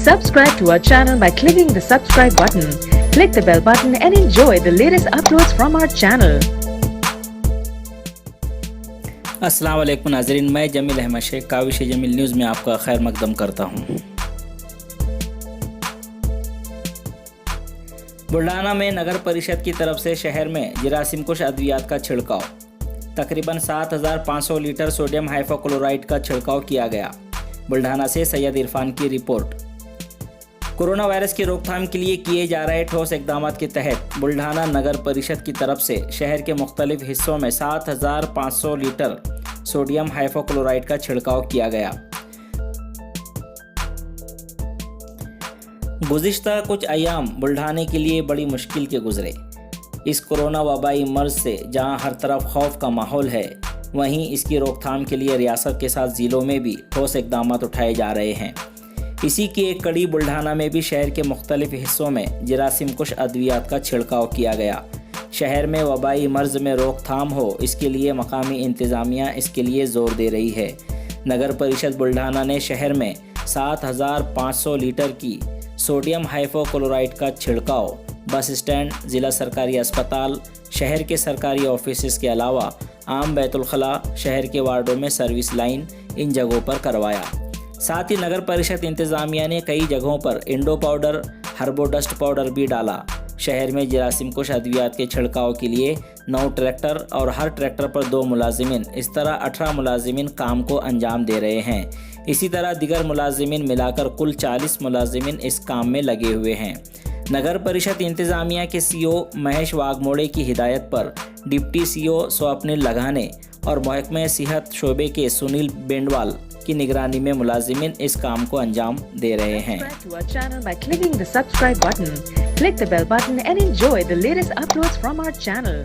Subscribe to our channel by clicking the subscribe button. Click the bell button and enjoy the latest uploads from our channel. अस्सलाम वालेकुम नाज़रीन, मैं Jameel Ahmad Sheikh Kaavish Jameel news में आपका खैर मकदम करता हूँ। बुल्ढाना में नगर परिषद की तरफ से शहर में जरासीम कुश अद्वियात का छिड़काव। तकरीबन 7,500 लीटर सोडियम हाइपोक्लोराइड का छिड़काव किया गया। बुल्ढाना से सैयद इरफान की रिपोर्ट। कोरोना वायरस की रोकथाम के लिए किए जा रहे ठोस इकदाम के तहत बुल्ढाना नगर परिषद की तरफ से शहर के मुख्तलिफ हिस्सों में 7,500 लीटर सोडियम हाइपोक्लोराइड का छिड़काव किया गया। गुज़िश्ता कुछ अयाम बुल्ढाने के लिए बड़ी मुश्किल के गुजरे। इस कोरोना वबाई मर्ज से जहां हर तरफ खौफ का माहौल है, वहीं इसकी रोकथाम के लिए रियासत के साथ ज़िलों में भी ठोस इकदाम उठाए जा रहे हैं। इसी की एक कड़ी बुल्ढाना में भी शहर के मुख्तलिफ हिस्सों में जरासीम कुश अद्वियात का छिड़काव किया गया। शहर में वबाई मर्ज में रोकथाम हो, इसके लिए मकामी इंतज़ामिया इसके लिए ज़ोर दे रही है। नगर परिषद बुल्ढाना ने शहर में 7,500 लीटर की सोडियम हाइपोक्लोराइड का छिड़काव बस स्टैंड, ज़िला सरकारी अस्पताल, शहर के सरकारी ऑफिस के अलावा आम बैतुल-खला, शहर के वार्डों में सर्विस लाइन, इन जगहों पर करवाया। साथ ही नगर परिषद इंतज़ामिया ने कई जगहों पर इंडो पाउडर, हर्बो डस्ट पाउडर भी डाला। शहर में जरासीम कुश अद्वियात के छिड़काव के लिए 9 ट्रैक्टर और हर ट्रैक्टर पर 2 मुलाजिमिन, इस तरह 18 मुलाजिमिन काम को अंजाम दे रहे हैं। इसी तरह दिगर मुलाजिमिन मिलाकर कुल 40 मुलाजिमिन इस काम में लगे हुए हैं। नगर परिषद इंतज़ामिया के सीओ महेश वाघमोड़े की हिदायत पर डिप्टी सीओ स्वप्निल लगाने और महकमे सेहत शोबे के सुनील बेंडवाल की निगरानी में मुलाजिमिन इस काम को अंजाम दे रहे हैं। Subscribe to our channel by clicking the subscribe button. Click the bell button and enjoy the latest uploads from our channel.